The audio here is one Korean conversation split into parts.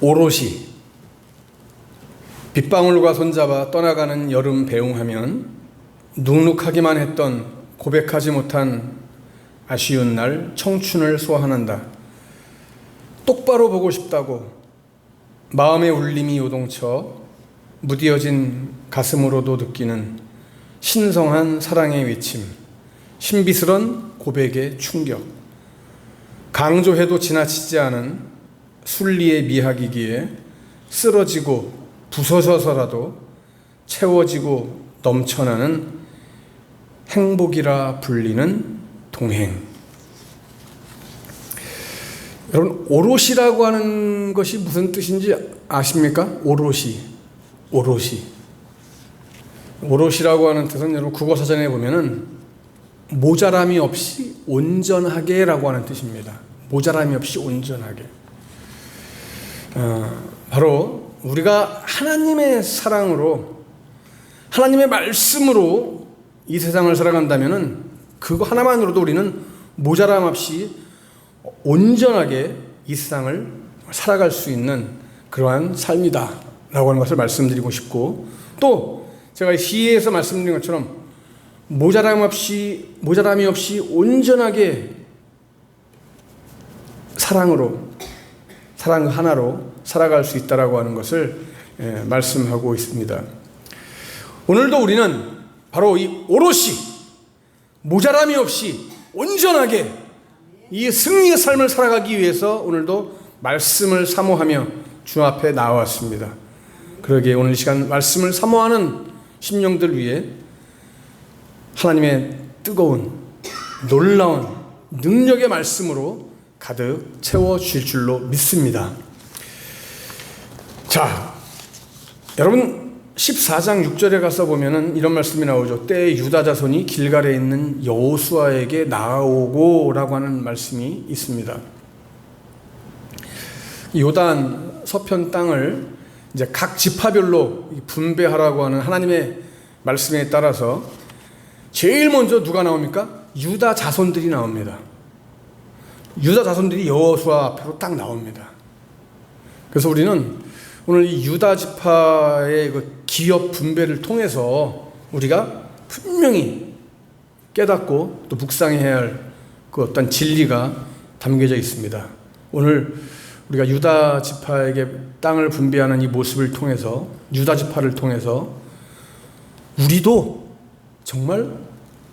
오롯이 빗방울과 손잡아 떠나가는 여름 배웅하면 눅눅하기만 했던 고백하지 못한 아쉬운 날 청춘을 소환한다. 똑바로 보고 싶다고 마음의 울림이 요동쳐 무디어진 가슴으로도 느끼는 신성한 사랑의 외침, 신비스런 고백의 충격, 강조해도 지나치지 않은 순리의 미학이기에 쓰러지고 부서져서라도 채워지고 넘쳐나는 행복이라 불리는 동행. 여러분, 오롯이라고 하는 것이 무슨 뜻인지 아십니까? 오롯이라고 하는 뜻은 여러분 국어사전에 보면은 모자람이 없이 온전하게라고 하는 뜻입니다. 모자람이 없이 온전하게. 바로 우리가 하나님의 사랑으로, 하나님의 말씀으로 이 세상을 살아간다면은 그거 하나만으로도 우리는 모자람 없이 온전하게 이 세상을 살아갈 수 있는 그러한 삶이다 라고 하는 것을 말씀드리고 싶고, 또 제가 시에서 말씀드린 것처럼 모자람이 없이 온전하게 사랑 하나로 살아갈 수 있다라고 하는 것을 말씀하고 있습니다. 오늘도 우리는 바로 이 오롯이 모자람이 없이 온전하게 이 승리의 삶을 살아가기 위해서 오늘도 말씀을 사모하며 주 앞에 나왔습니다. 그러기에 오늘 이 시간 말씀을 사모하는 심령들 위해 하나님의 뜨거운 놀라운 능력의 말씀으로 가득 채워주실 줄로 믿습니다. 자, 여러분 14장 6절에 가서 보면은 이런 말씀이 나오죠. 때에 유다 자손이 길갈에 있는 여호수아에게 나아오고 라고 하는 말씀이 있습니다. 요단 서편 땅을 이제 각 지파별로 분배하라고 하는 하나님의 말씀에 따라서 제일 먼저 누가 나옵니까? 유다 자손들이 나옵니다. 유다 자손들이 여호수아 앞으로 딱 나옵니다. 그래서 우리는 오늘 이 유다 지파의 그 기업 분배를 통해서 우리가 분명히 깨닫고 또 묵상해야 할 그 어떤 진리가 담겨져 있습니다. 오늘 우리가 유다 지파에게 땅을 분배하는 이 모습을 통해서, 유다 지파를 통해서 우리도 정말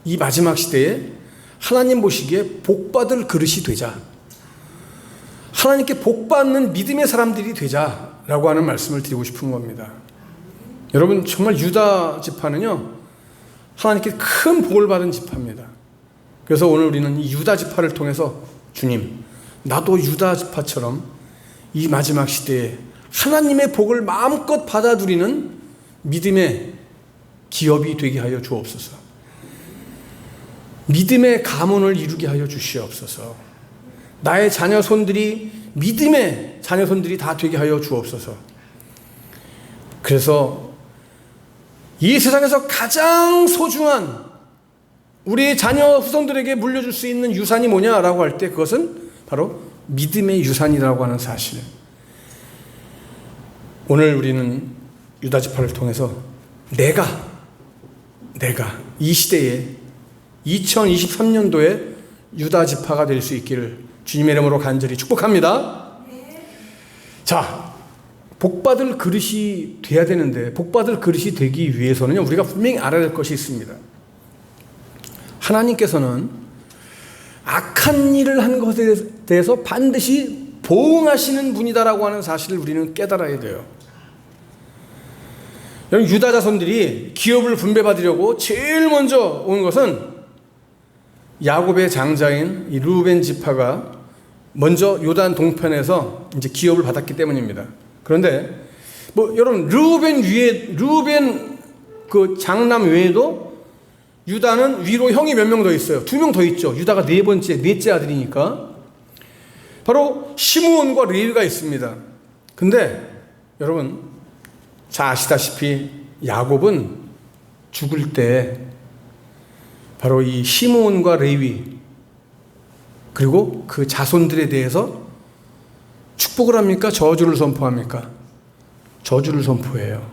이 마지막 시대에 하나님 보시기에 복받을 그릇이 되자, 하나님께 복받는 믿음의 사람들이 되자라고 하는 말씀을 드리고 싶은 겁니다. 여러분, 정말 유다 지파는요 하나님께 큰 복을 받은 지파입니다. 그래서 오늘 우리는 이 유다 지파를 통해서 주님, 나도 유다 지파처럼 이 마지막 시대에 하나님의 복을 마음껏 받아들이는 믿음의 기업이 되게 하여 주옵소서. 믿음의 가문을 이루게 하여 주시옵소서. 나의 자녀손들이 믿음의 자녀손들이 다 되게 하여 주옵소서. 그래서 이 세상에서 가장 소중한 우리 자녀 후손들에게 물려줄 수 있는 유산이 뭐냐라고 할 때 그것은 바로 믿음의 유산이라고 하는 사실. 오늘 우리는 유다 지파를 통해서 내가 이 시대에 2023년도에 유다 지파가 될 수 있기를 주님의 이름으로 간절히 축복합니다. 자, 복받을 그릇이 돼야 되는데, 복받을 그릇이 되기 위해서는요 우리가 분명히 알아야 될 것이 있습니다. 하나님께서는 악한 일을 한 것에 대해서 반드시 보응하시는 분이다라고 하는 사실을 우리는 깨달아야 돼요. 유다 자손들이 기업을 분배받으려고 제일 먼저 온 것은 야곱의 장자인 이 르우벤 지파가 먼저 요단 동편에서 이제 기업을 받았기 때문입니다. 그런데 여러분, 르우벤 그 장남 외에도 유다는 위로 형이 몇 명 더 있어요. 2명 더 있죠. 유다가 넷째 아들이니까. 바로 시므온과 레위가 있습니다. 근데 여러분 잘 아시다시피 야곱은 죽을 때 바로 이 시므온과 레위 그리고 그 자손들에 대해서 축복을 합니까? 저주를 선포합니까? 저주를 선포해요.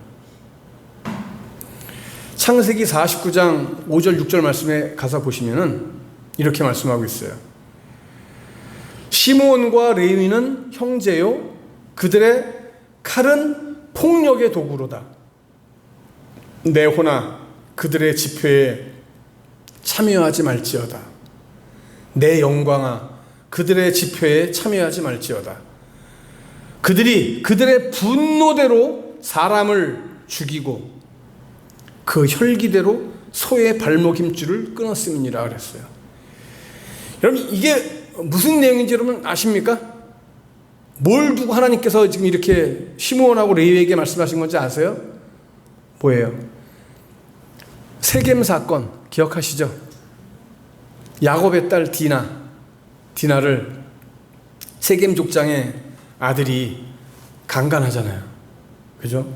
창세기 49장 5절 6절 말씀에 가서 보시면은 이렇게 말씀하고 있어요. 시므온과 레위는 형제요 그들의 칼은 폭력의 도구로다. 내 호나 그들의 집회에 참여하지 말지어다. 내 영광아 그들의 집회에 참여하지 말지어다. 그들이 그들의 분노대로 사람을 죽이고 그 혈기대로 소의 발목 힘줄을 끊었음이니라 그랬어요. 여러분 이게 무슨 내용인지 여러분 아십니까? 뭘 두고 하나님께서 지금 이렇게 시므온하고 레위에게 말씀하신 건지 아세요? 뭐예요? 세겜 사건 기억하시죠? 야곱의 딸 디나를 세겜 족장의 아들이 강간하잖아요. 그죠?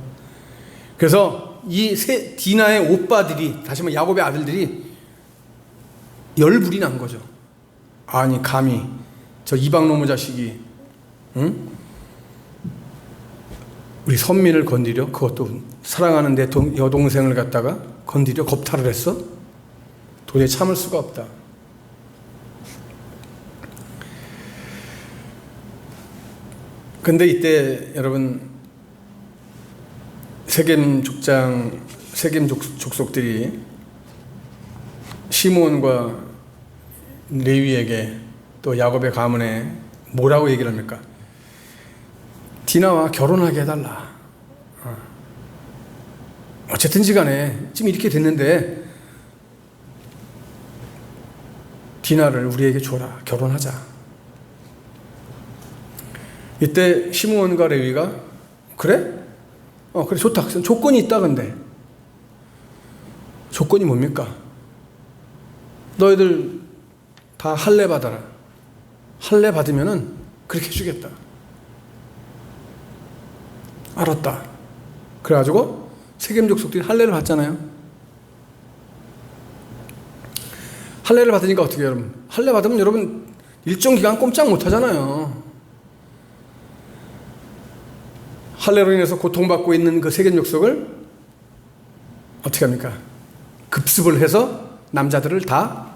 그래서 이 디나의 오빠들이, 다시 말해 야곱의 아들들이 열불이 난 거죠. 아니 감히 저 이방놈의 자식이 우리 선민을 건드려? 그것도 사랑하는 내 여동생을 갖다가 건드려 겁탈을 했어? 도저히 참을 수가 없다. 근데 이때 여러분 세겜 족속들이 시므온과 레위에게 또 야곱의 가문에 뭐라고 얘기를 합니까? 디나와 결혼하게 해달라. 어쨌든지 간에 지금 이렇게 됐는데 디나를 우리에게 줘라. 결혼하자. 이때 시므온과 레위가 그래? 그래 좋다. 조건이 있다. 근데 조건이 뭡니까? 너희들 다 할례 받아라. 할례 받으면은 그렇게 해주겠다. 알았다. 그래가지고 세겜 족속들이 할례를 받잖아요. 할례를 받으니까 어떻게 해요, 여러분? 할례 받으면 여러분 일정 기간 꼼짝 못 하잖아요. 할례로 인해서 고통받고 있는 그 세겜 족속을 어떻게 합니까? 급습을 해서 남자들을 다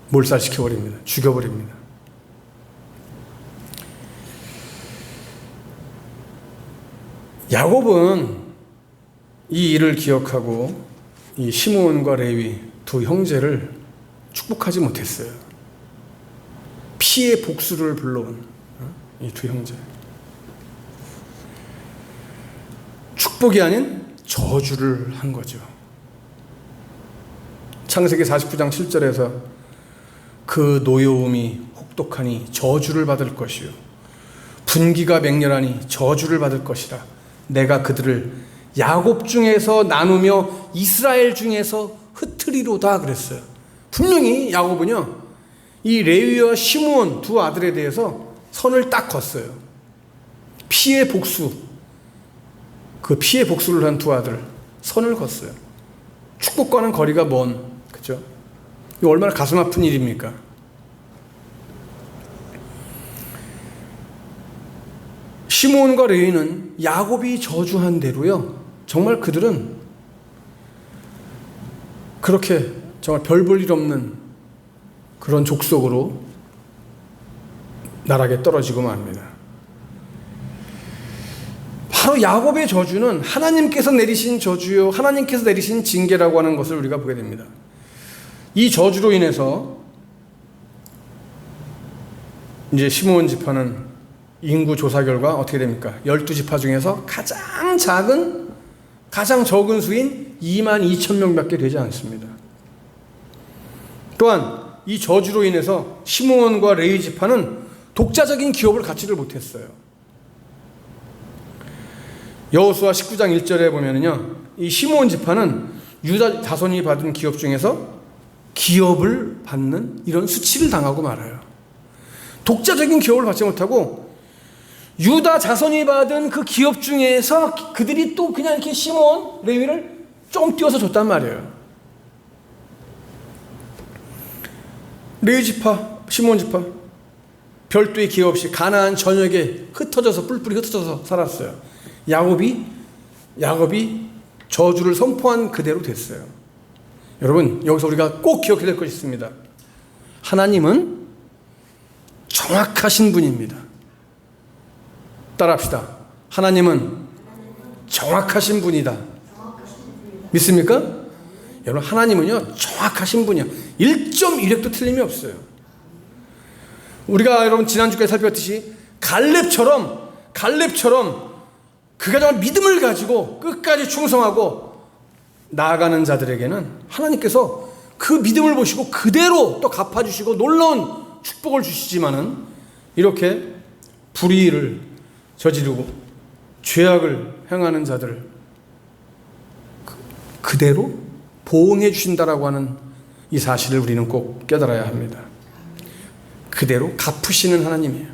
몰살시켜버립니다. 죽여버립니다. 야곱은 이 일을 기억하고 이 시므온과 레위 두 형제를 축복하지 못했어요. 피의 복수를 불러온 이 두 형제. 축복이 아닌 저주를 한 거죠. 창세기 49장 7절에서 그 노여움이 혹독하니 저주를 받을 것이요 분기가 맹렬하니 저주를 받을 것이라. 내가 그들을 야곱 중에서 나누며 이스라엘 중에서 흩트리로다 그랬어요. 분명히 야곱은요 이 레위와 시므온 두 아들에 대해서 선을 딱 걷어요. 피의 복수, 그 피의 복수를 한 두 아들 선을 걷어요. 축복과는 거리가 먼, 그죠? 이거 얼마나 가슴 아픈 일입니까? 시므온과 레위는 야곱이 저주한 대로요 정말 그들은 그렇게 정말 별 볼 일 없는 그런 족속으로 나락에 떨어지고 맙니다. 바로 야곱의 저주는 하나님께서 내리신 저주요 하나님께서 내리신 징계라고 하는 것을 우리가 보게 됩니다. 이 저주로 인해서 이제 시므온 지파는 인구 조사 결과 어떻게 됩니까? 12지파 중에서 가장 적은 수인 22,000명밖에 되지 않습니다. 또한 이 저주로 인해서 시므온과 레위 지파는 독자적인 기업을 갖지를 못했어요. 여호수아 19장 1절에 보면은요, 이 시므온 지파는 유다 자손이 받은 기업 중에서 기업을 받는 이런 수치를 당하고 말아요. 독자적인 기업을 받지 못하고 유다 자손이 받은 그 기업 중에서 그들이 또 그냥 이렇게 시므온, 레위를 좀 띄워서 줬단 말이에요. 레위 지파, 시므온 지파 별도의 기회 없이 가나안 전역에 흩어져서 뿔뿔이 흩어져서 살았어요. 야곱이 저주를 선포한 그대로 됐어요. 여러분, 여기서 우리가 꼭 기억해야 될 것이 있습니다. 하나님은 정확하신 분입니다. 따라합시다. 하나님은 정확하신 분이다. 믿습니까? 여러분, 하나님은요 정확하신 분이야. 1.1획도 틀림이 없어요. 우리가 여러분 지난주까지 살펴봤듯이 갈렙처럼 그가 정말 믿음을 가지고 끝까지 충성하고 나아가는 자들에게는 하나님께서 그 믿음을 보시고 그대로 또 갚아주시고 놀라운 축복을 주시지만은, 이렇게 불의를 저지르고 죄악을 행하는 자들을 그대로 보응해 주신다라고 하는 이 사실을 우리는 꼭 깨달아야 합니다. 그대로 갚으시는 하나님이에요.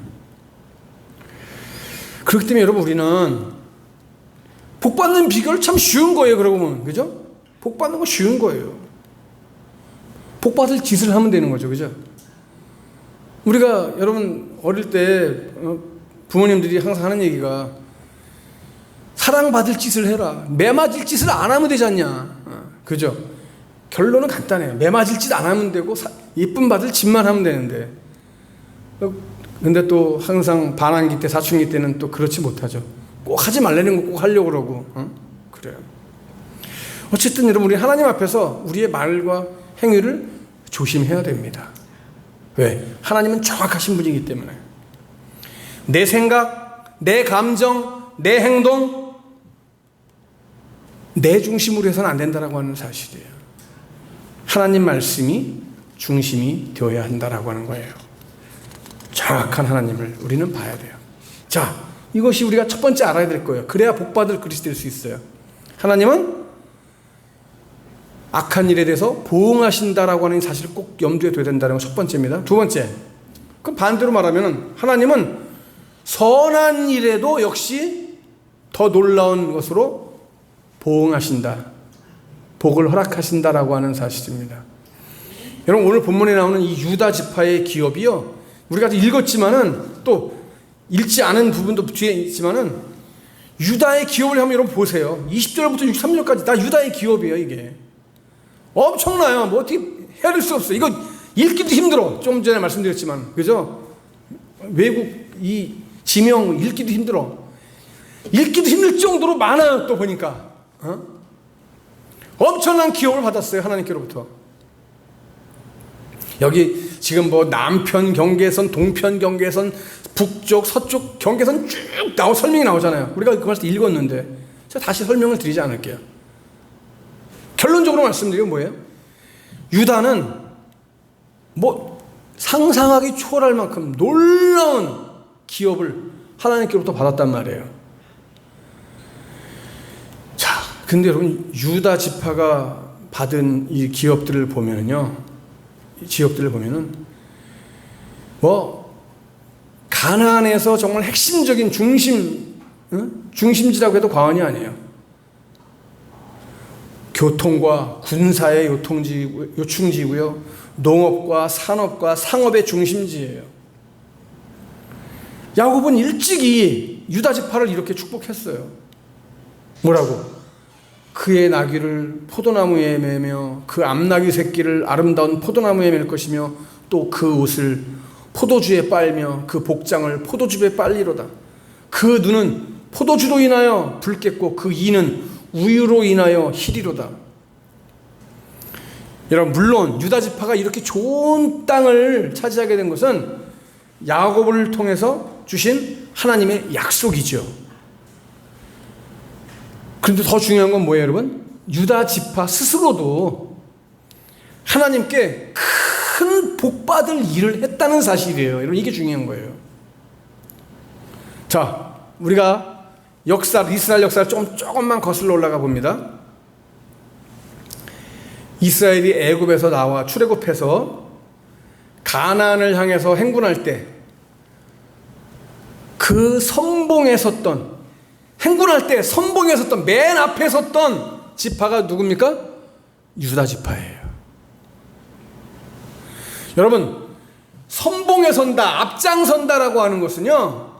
그렇기 때문에 여러분, 우리는 복받는 비결 참 쉬운 거예요. 그러고 보면, 그죠? 복받는 거 쉬운 거예요. 복받을 짓을 하면 되는 거죠. 그죠? 우리가 여러분 어릴 때 부모님들이 항상 하는 얘기가, 사랑받을 짓을 해라. 매맞을 짓을 안 하면 되지 않냐. 그죠? 결론은 간단해요. 매맞을 짓 안 하면 되고 예쁨 받을 짓만 하면 되는데, 근데 또 항상 반항기 때, 사춘기 때는 또 그렇지 못하죠. 꼭 하지 말라는 거 꼭 하려고 그러고. 그래요. 어쨌든 여러분, 우리 하나님 앞에서 우리의 말과 행위를 조심해야 됩니다. 왜? 하나님은 정확하신 분이기 때문에. 내 생각, 내 감정, 내 행동, 내 중심으로 해서는 안 된다라고 하는 사실이에요. 하나님 말씀이 중심이 되어야 한다라고 하는 거예요. 정확한 하나님을 우리는 봐야 돼요. 자, 이것이 우리가 첫 번째 알아야 될 거예요. 그래야 복받을 그릇이 될 수 있어요. 하나님은 악한 일에 대해서 보응하신다라고 하는 사실을 꼭 염두에 둬야 된다는 건 첫 번째입니다. 두 번째, 그럼 반대로 말하면 하나님은 선한 일에도 역시 더 놀라운 것으로 보응하신다, 복을 허락하신다라고 하는 사실입니다. 여러분, 오늘 본문에 나오는 이 유다 지파의 기업이요, 우리가 읽었지만은 또 읽지 않은 부분도 뒤에 있지만은, 유다의 기업을 한번 여러분 보세요. 20절부터 63절까지 다 유다의 기업이에요. 이게 엄청나요. 뭐 어떻게 헤아릴 수 없어요. 이거 읽기도 힘들어. 좀 전에 말씀드렸지만, 그죠? 외국 이 지명 읽기도 힘들어. 읽기도 힘들 정도로 많아요. 또 보니까 엄청난 기업을 받았어요. 하나님께로부터. 여기 지금 뭐 남편 경계선, 동편 경계선, 북쪽, 서쪽 경계선 쭉 설명이 나오잖아요. 우리가 그 말씀 읽었는데 제가 다시 설명을 드리지 않을게요. 결론적으로 말씀드리면 뭐예요? 유다는 뭐 상상하기 초월할 만큼 놀라운 기업을 하나님께로부터 받았단 말이에요. 자, 근데 여러분, 유다 지파가 받은 이 기업들을 보면은요, 이 지역들을 보면은 뭐 가나안에서 정말 핵심적인 중심지라고 해도 과언이 아니에요. 교통과 군사의 요충지고요, 농업과 산업과 상업의 중심지예요. 야곱은 일찍이 유다 지파를 이렇게 축복했어요. 뭐라고? 그의 나귀를 포도나무에 매며 그 암나귀 새끼를 아름다운 포도나무에 맬 것이며, 또 그 옷을 포도주에 빨며 그 복장을 포도즙에 빨리로다. 그 눈은 포도주로 인하여 붉겠고 그 이는 우유로 인하여 희리로다. 여러분, 물론 유다 지파가 이렇게 좋은 땅을 차지하게 된 것은 야곱을 통해서 주신 하나님의 약속이죠. 그런데 더 중요한 건 뭐예요, 여러분? 유다 지파 스스로도 하나님께 큰 복받을 일을 했다는 사실이에요. 여러분, 이게 중요한 거예요. 자, 우리가 이스라엘 역사를 조금만 거슬러 올라가 봅니다. 이스라엘이 애굽에서 나와 출애굽해서 가나안을 향해서 행군할 때 그 선봉에 섰던, 행군할 때 선봉에 섰던, 맨 앞에 섰던 지파가 누굽니까? 유다 지파예요. 여러분, 선봉에 선다, 앞장선다라고 하는 것은요,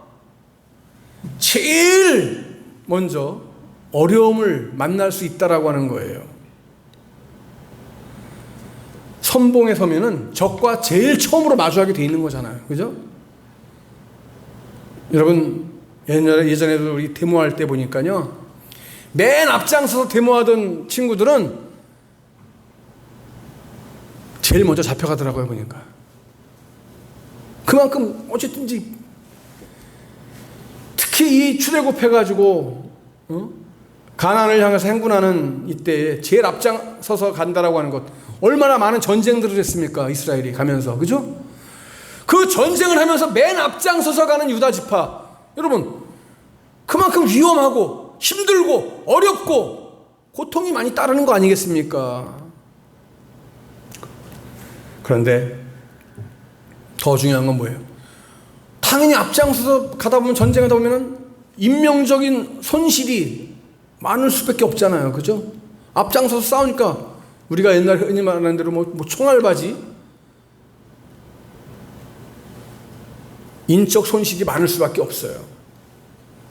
제일 먼저 어려움을 만날 수 있다라고 하는 거예요. 선봉에 서면은 적과 제일 처음으로 마주하게 돼 있는 거잖아요. 그죠? 여러분, 예전에도 우리 데모할 때 보니까요, 맨 앞장서서 데모하던 친구들은 제일 먼저 잡혀가더라고요, 보니까. 그만큼 어쨌든지 특히 이 출애굽해가지고 가나안을 향해서 행군하는 이때에 제일 앞장서서 간다라고 하는 것, 얼마나 많은 전쟁들을 했습니까, 이스라엘이 가면서. 그죠? 그 전쟁을 하면서 맨 앞장서서 가는 유다 지파, 여러분, 그만큼 위험하고 힘들고 어렵고 고통이 많이 따르는 거 아니겠습니까? 그런데 더 중요한 건 뭐예요? 당연히 앞장서서 가다 보면, 전쟁하다 보면은 인명적인 손실이 많을 수밖에 없잖아요. 그죠? 앞장서서 싸우니까 우리가 옛날에 흔히 말하는 대로 뭐 총알바지, 인적 손실이 많을 수밖에 없어요.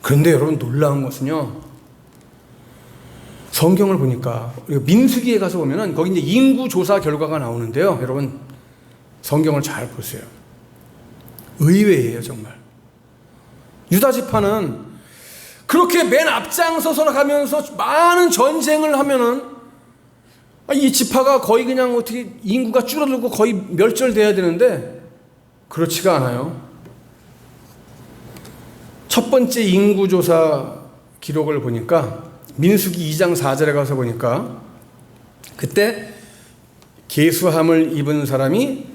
그런데 여러분, 놀라운 것은요, 성경을 보니까 민수기에 가서 보면은 거기 이제 인구 조사 결과가 나오는데요. 여러분, 성경을 잘 보세요. 의외예요, 정말. 유다 지파는 그렇게 맨 앞장서서 가면서 많은 전쟁을 하면은 이 지파가 거의 그냥 어떻게 인구가 줄어들고 거의 멸절돼야 되는데 그렇지가 않아요. 첫 번째 인구조사 기록을 보니까 민수기 2장 4절에 가서 보니까 그때 계수함을 입은 사람이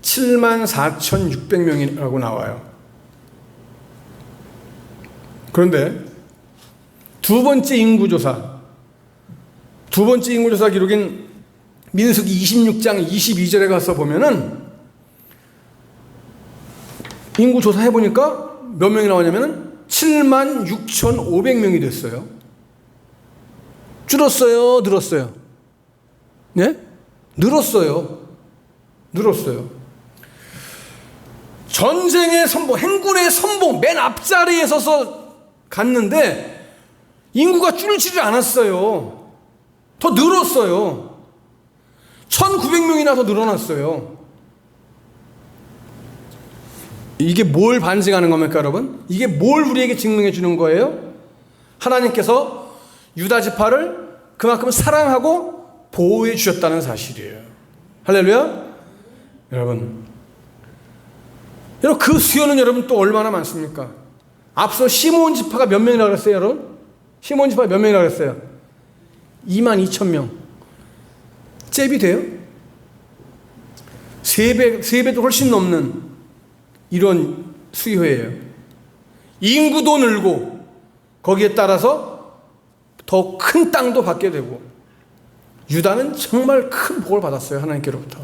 74,600명이라고 나와요. 그런데 두 번째 인구조사 기록인 민수기 26장 22절에 가서 보면은 인구조사 해보니까 몇 명이 나오냐면은 76,500명이 됐어요. 줄었어요? 늘었어요? 네? 늘었어요. 전쟁의 선봉, 행군의 선봉, 맨 앞자리에 서서 갔는데 인구가 줄지를 않았어요. 더 늘었어요. 1,900명이나 더 늘어났어요. 이게 뭘 반증하는 겁니까, 여러분? 이게 뭘 우리에게 증명해 주는 거예요? 하나님께서 유다 지파를 그만큼 사랑하고 보호해 주셨다는 사실이에요. 할렐루야. 여러분, 그 수요는 여러분 또 얼마나 많습니까? 앞서 시므온 지파가 몇 명이라고 그랬어요, 여러분? 시므온 지파가 몇 명이라고 그랬어요? 22,000명. 잽이 돼요? 3배도 훨씬 넘는 이런 수요예요. 인구도 늘고 거기에 따라서 더 큰 땅도 받게 되고, 유다는 정말 큰 복을 받았어요, 하나님께로부터.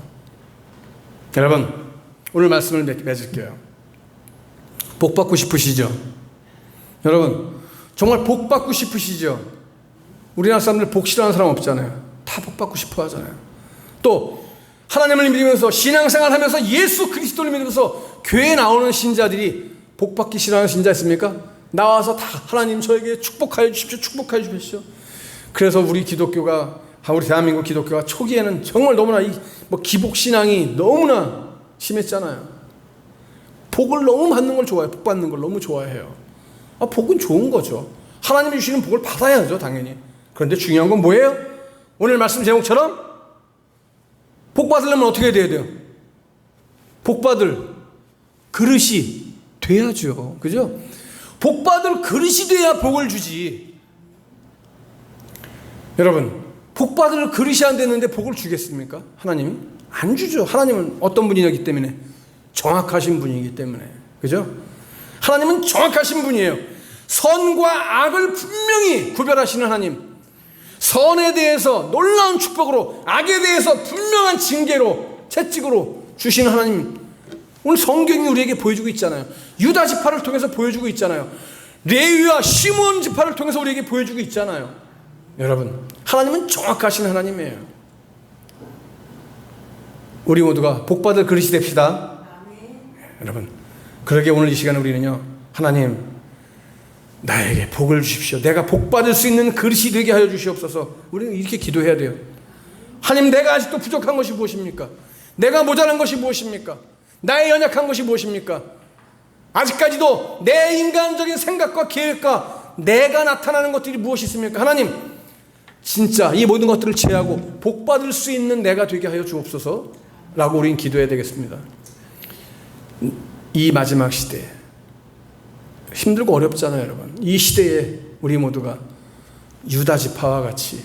여러분, 오늘 말씀을 맺을게요. 복 받고 싶으시죠? 여러분, 정말 복 받고 싶으시죠? 우리나라 사람들 복 싫어하는 사람 없잖아요. 다 복 받고 싶어 하잖아요. 또 하나님을 믿으면서 신앙생활 하면서 예수 그리스도를 믿으면서 교회에 나오는 신자들이 복 받기 싫어하는 신자 있습니까? 나와서 다 하나님 저에게 축복하여 주십시오, 축복하여 주십시오. 그래서 우리 대한민국 기독교가 초기에는 정말 너무나 기복신앙이 너무나 심했잖아요. 복을 너무 받는 걸 좋아해요. 복 받는 걸 너무 좋아해요. 복은 좋은 거죠. 하나님이 주시는 복을 받아야죠, 당연히. 그런데 중요한 건 뭐예요? 오늘 말씀 제목처럼 복 받으려면 어떻게 돼야 돼요? 복 받을 그릇이 돼야죠. 그죠? 복 받을 그릇이 돼야 복을 주지. 여러분, 복 받을 그릇이 안 됐는데 복을 주겠습니까? 하나님이? 안 주죠. 하나님은 어떤 분이기 때문에? 정확하신 분이기 때문에. 그죠? 하나님은 정확하신 분이에요. 선과 악을 분명히 구별하시는 하나님. 선에 대해서 놀라운 축복으로, 악에 대해서 분명한 징계로, 채찍으로 주시는 하나님. 오늘 성경이 우리에게 보여주고 있잖아요. 유다 지파를 통해서 보여주고 있잖아요. 레위와 시므온 지파를 통해서 우리에게 보여주고 있잖아요. 여러분, 하나님은 정확하신 하나님이에요. 우리 모두가 복받을 그릇이 됩시다. 여러분, 그러게 오늘 이 시간에 우리는요, 하나님 나에게 복을 주십시오. 내가 복 받을 수 있는 그릇이 되게 하여 주시옵소서. 우리는 이렇게 기도해야 돼요. 하나님, 내가 아직도 부족한 것이 무엇입니까? 내가 모자란 것이 무엇입니까? 나의 연약한 것이 무엇입니까? 아직까지도 내 인간적인 생각과 계획과 내가 나타나는 것들이 무엇이 있습니까? 하나님, 진짜 이 모든 것들을 제하고 복 받을 수 있는 내가 되게 하여 주옵소서 라고 우리는 기도해야 되겠습니다. 이 마지막 시대에 힘들고 어렵잖아요, 여러분. 이 시대에 우리 모두가 유다 지파와 같이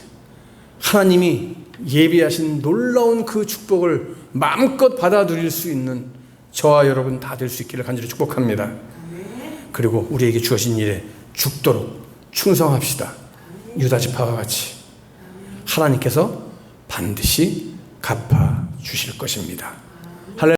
하나님이 예비하신 놀라운 그 축복을 마음껏 받아 누릴 수 있는 저와 여러분 다 될 수 있기를 간절히 축복합니다. 그리고 우리에게 주어진 일에 죽도록 충성합시다. 유다 지파와 같이 하나님께서 반드시 갚아 주실 것입니다.